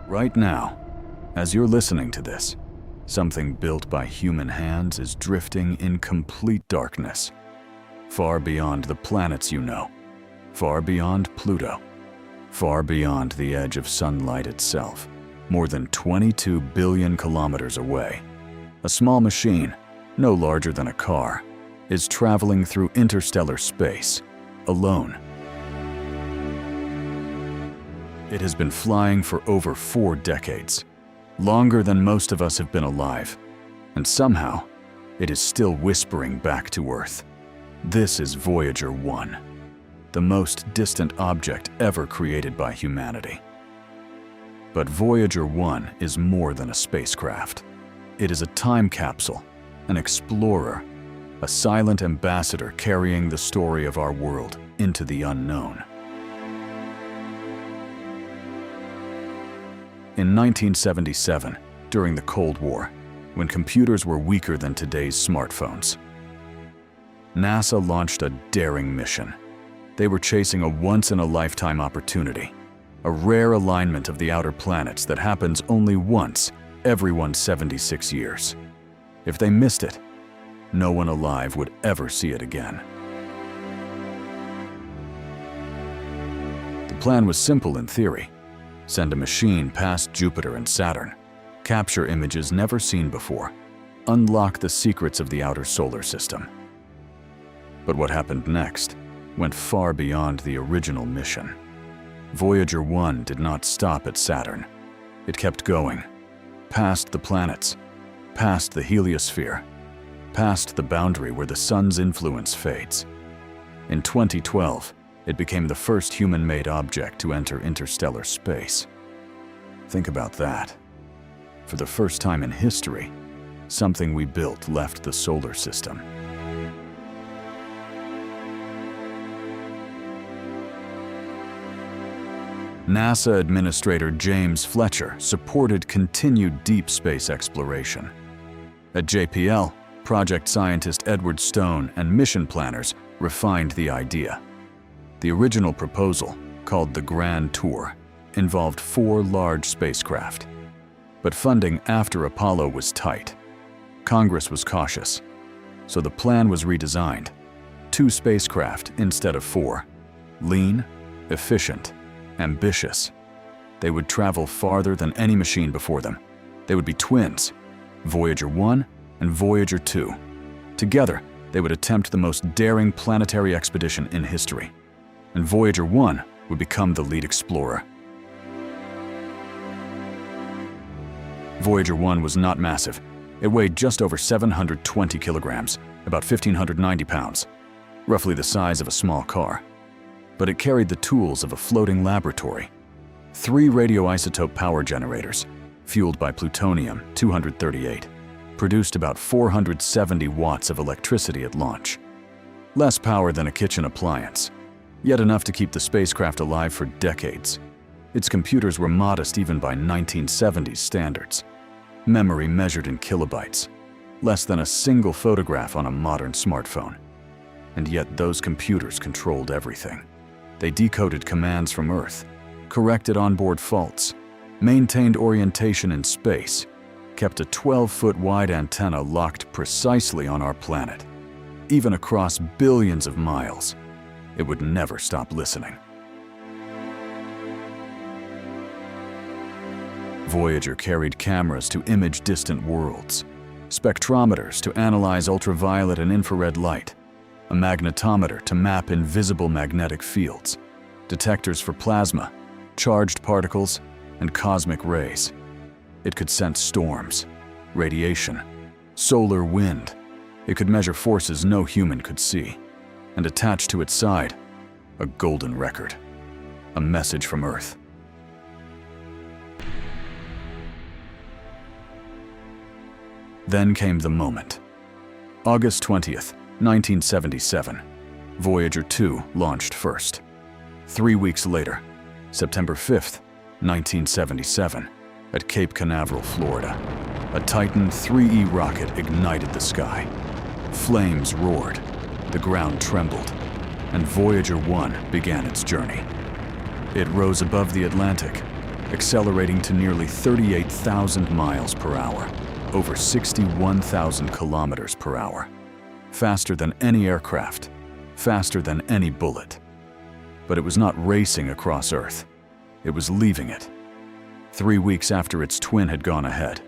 Right now, as you're listening to this, something built by human hands is drifting in complete darkness, far beyond the planets you know, far beyond Pluto, far beyond the edge of sunlight itself, more than 22 billion kilometers away. A small machine, no larger than a car, is traveling through interstellar space, alone. It has been flying for over 4 decades, longer than most of us have been alive, and somehow, it is still whispering back to Earth. This is Voyager 1, the most distant object ever created by humanity. But Voyager 1 is more than a spacecraft. It is a time capsule, an explorer, a silent ambassador carrying the story of our world into the unknown. In 1977, during the Cold War, when computers were weaker than today's smartphones, NASA launched a daring mission. They were chasing a once-in-a-lifetime opportunity, a rare alignment of the outer planets that happens only once every 176 years. If they missed it, no one alive would ever see it again. The plan was simple in theory. Send a machine past Jupiter and Saturn, capture images never seen before, unlock the secrets of the outer solar system. But what happened next went far beyond the original mission. Voyager 1 did not stop at Saturn. It kept going, past the planets, past the heliosphere, past the boundary where the sun's influence fades. In 2012, it became the first human-made object to enter interstellar space. Think about that. For the first time in history, something we built left the solar system. NASA Administrator James Fletcher supported continued deep space exploration. At JPL, project scientist Edward Stone and mission planners refined the idea. The original proposal, called the Grand Tour, involved 4 large spacecraft. But funding after Apollo was tight. Congress was cautious, so the plan was redesigned. 2 spacecraft instead of 4. Lean, efficient, ambitious. They would travel farther than any machine before them. They would be twins, Voyager 1 and Voyager 2. Together, they would attempt the most daring planetary expedition in history. And Voyager 1 would become the lead explorer. Voyager 1 was not massive. It weighed just over 720 kilograms, about 1,590 pounds, roughly the size of a small car. But it carried the tools of a floating laboratory. 3 radioisotope power generators, fueled by plutonium-238, produced about 470 watts of electricity at launch. Less power than a kitchen appliance, yet enough to keep the spacecraft alive for decades. Its computers were modest even by 1970s standards. Memory measured in kilobytes, less than a single photograph on a modern smartphone. And yet those computers controlled everything. They decoded commands from Earth, corrected onboard faults, maintained orientation in space, kept a 12-foot wide antenna locked precisely on our planet. Even across billions of miles, it would never stop listening. Voyager carried cameras to image distant worlds, spectrometers to analyze ultraviolet and infrared light, a magnetometer to map invisible magnetic fields, detectors for plasma, charged particles, and cosmic rays. It could sense storms, radiation, solar wind. It could measure forces no human could see. And attached to its side, a golden record, a message from Earth. Then came the moment. August 20th, 1977, Voyager 2 launched first. 3 weeks later, September 5th, 1977, at Cape Canaveral, Florida, a Titan IIIe rocket ignited the sky. Flames roared. The ground trembled, and Voyager 1 began its journey. It rose above the Atlantic, accelerating to nearly 38,000 miles per hour, over 61,000 kilometers per hour. Faster than any aircraft, faster than any bullet. But it was not racing across Earth. It was leaving it. 3 weeks after its twin had gone ahead,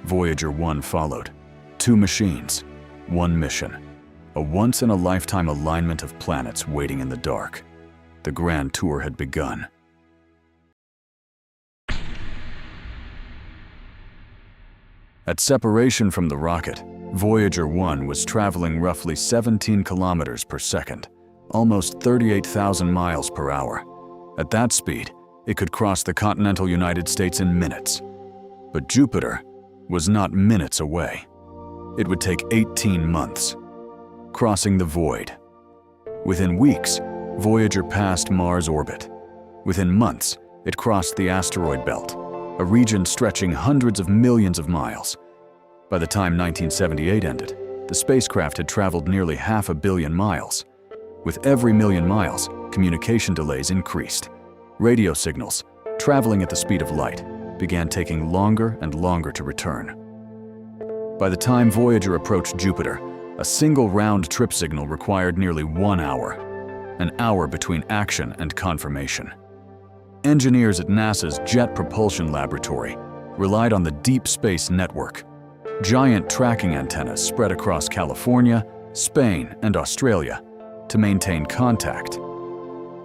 Voyager 1 followed. 2 machines, 1 mission. A once-in-a-lifetime alignment of planets waiting in the dark. The grand tour had begun. At separation from the rocket, Voyager 1 was traveling roughly 17 kilometers per second, almost 38,000 miles per hour. At that speed, it could cross the continental United States in minutes. But Jupiter was not minutes away. It would take 18 months. Crossing the void. Within weeks, Voyager passed Mars' orbit. Within months, it crossed the asteroid belt, a region stretching hundreds of millions of miles. By the time 1978 ended, the spacecraft had traveled nearly 500 million miles. With every million miles, communication delays increased. Radio signals, traveling at the speed of light, began taking longer and longer to return. By the time Voyager approached Jupiter, a single round-trip signal required nearly 1 hour, an hour between action and confirmation. Engineers at NASA's Jet Propulsion Laboratory relied on the Deep Space Network, giant tracking antennas spread across California, Spain, and Australia to maintain contact.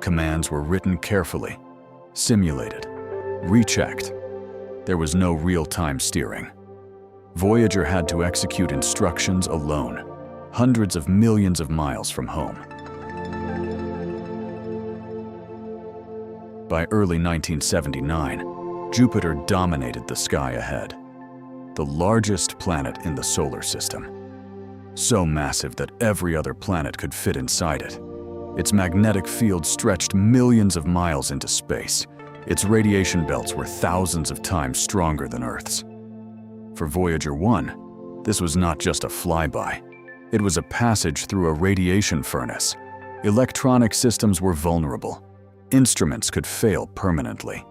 Commands were written carefully, simulated, rechecked. There was no real-time steering. Voyager had to execute instructions alone, hundreds of millions of miles from home. By early 1979, Jupiter dominated the sky ahead, the largest planet in the solar system. So massive that every other planet could fit inside it. Its magnetic field stretched millions of miles into space. Its radiation belts were thousands of times stronger than Earth's. For Voyager 1, this was not just a flyby. It was a passage through a radiation furnace. Electronic systems were vulnerable. Instruments could fail permanently.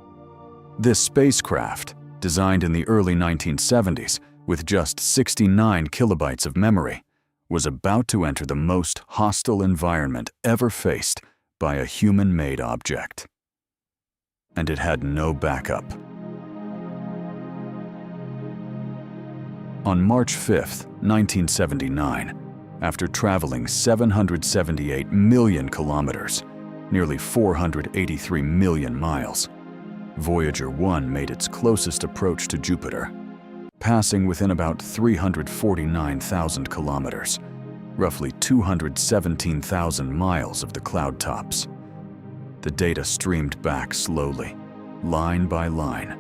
This spacecraft, designed in the early 1970s with just 69 kilobytes of memory, was about to enter the most hostile environment ever faced by a human-made object. And it had no backup. On March 5, 1979, after traveling 778 million kilometers, nearly 483 million miles, Voyager 1 made its closest approach to Jupiter, passing within about 349,000 kilometers, roughly 217,000 miles of the cloud tops. The data streamed back slowly, line by line.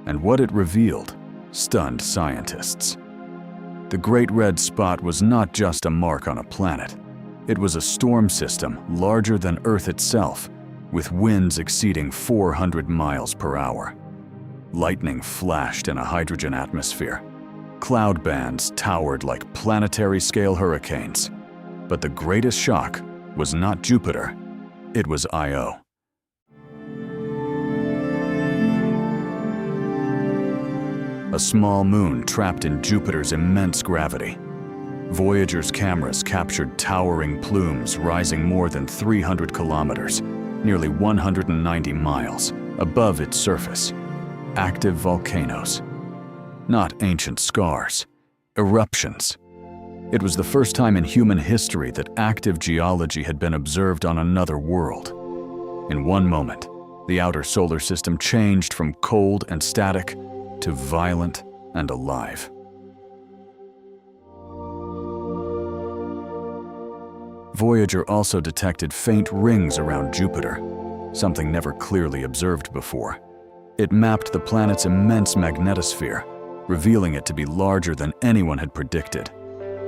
And what it revealed stunned scientists. The Great Red Spot was not just a mark on a planet. It was a storm system larger than Earth itself, with winds exceeding 400 miles per hour. Lightning flashed in a hydrogen atmosphere. Cloud bands towered like planetary-scale hurricanes. But the greatest shock was not Jupiter, it was Io. A small moon trapped in Jupiter's immense gravity. Voyager's cameras captured towering plumes rising more than 300 kilometers, nearly 190 miles, above its surface. Active volcanoes. Not ancient scars, eruptions. It was the first time in human history that active geology had been observed on another world. In one moment, the outer solar system changed from cold and static to violent and alive. Voyager also detected faint rings around Jupiter, something never clearly observed before. It mapped the planet's immense magnetosphere, revealing it to be larger than anyone had predicted.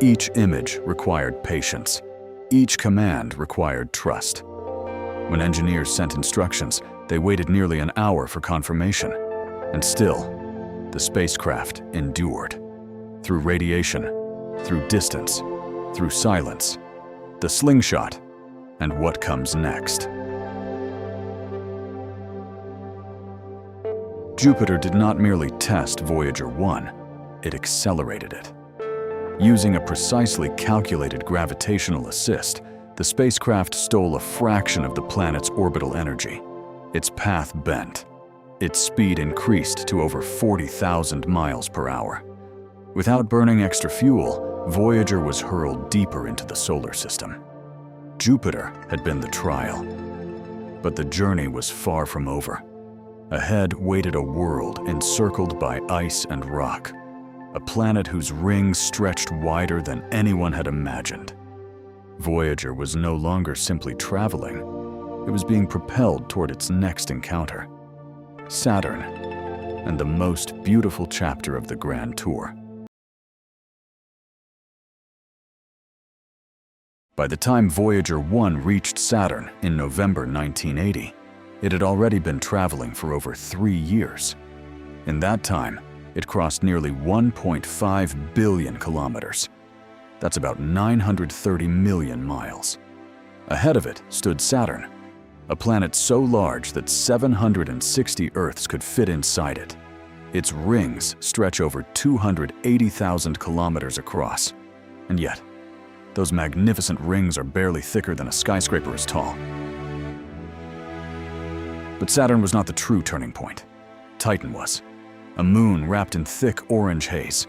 Each image required patience. Each command required trust. When engineers sent instructions, they waited nearly an hour for confirmation. And still, the spacecraft endured. Through radiation, through distance, through silence, the slingshot, and what comes next. Jupiter did not merely test Voyager 1, it accelerated it. Using a precisely calculated gravitational assist, the spacecraft stole a fraction of the planet's orbital energy. Its path bent. Its speed increased to over 40,000 miles per hour. Without burning extra fuel, Voyager was hurled deeper into the solar system. Jupiter had been the trial. But the journey was far from over. Ahead waited a world encircled by ice and rock, a planet whose rings stretched wider than anyone had imagined. Voyager was no longer simply traveling. It was being propelled toward its next encounter, Saturn, and the most beautiful chapter of the Grand Tour. By the time Voyager 1 reached Saturn in November 1980, it had already been traveling for over 3 years. In that time, it crossed nearly 1.5 billion kilometers. That's about 930 million miles. Ahead of it stood Saturn, a planet so large that 760 Earths could fit inside it. Its rings stretch over 280,000 kilometers across, and yet, those magnificent rings are barely thicker than a skyscraper is tall. But Saturn was not the true turning point. Titan was. A moon wrapped in thick orange haze,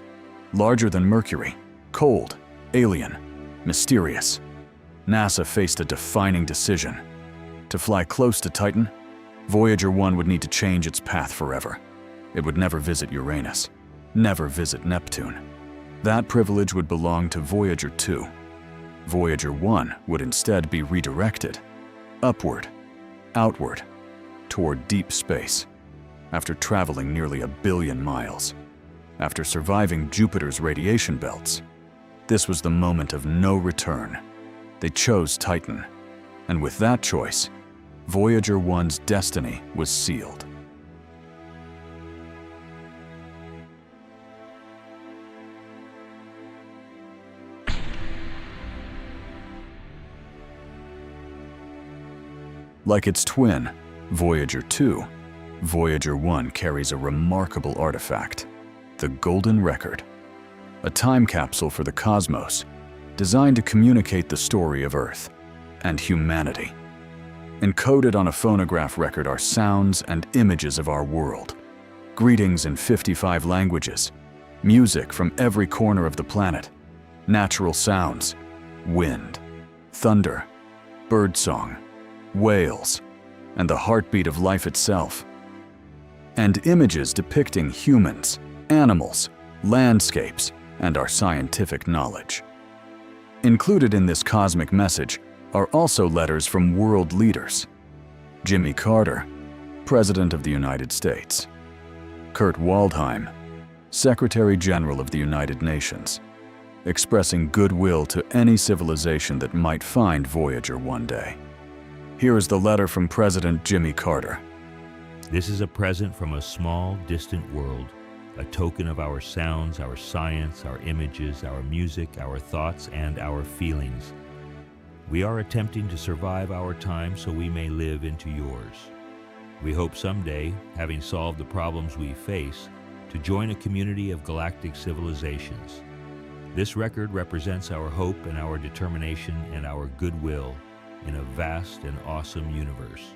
larger than Mercury, cold, alien, mysterious. NASA faced a defining decision. To fly close to Titan, Voyager 1 would need to change its path forever. It would never visit Uranus, never visit Neptune. That privilege would belong to Voyager 2. Voyager 1 would instead be redirected, upward, outward, toward deep space. After traveling nearly 1 billion miles, after surviving Jupiter's radiation belts, this was the moment of no return. They chose Titan, and with that choice, Voyager 1's destiny was sealed. Like its twin, Voyager 2, Voyager 1 carries a remarkable artifact, the Golden Record, a time capsule for the cosmos designed to communicate the story of Earth and humanity. Encoded on a phonograph record are sounds and images of our world, greetings in 55 languages, music from every corner of the planet, natural sounds, wind, thunder, birdsong, whales, and the heartbeat of life itself, and images depicting humans, animals, landscapes, and our scientific knowledge. Included in this cosmic message are also letters from world leaders. Jimmy Carter, President of the United States. Kurt Waldheim, Secretary General of the United Nations, expressing goodwill to any civilization that might find Voyager one day. Here is the letter from President Jimmy Carter. This is a present from a small, distant world, a token of our sounds, our science, our images, our music, our thoughts, and our feelings. We are attempting to survive our time so we may live into yours. We hope someday, having solved the problems we face, to join a community of galactic civilizations. This record represents our hope and our determination and our goodwill in a vast and awesome universe.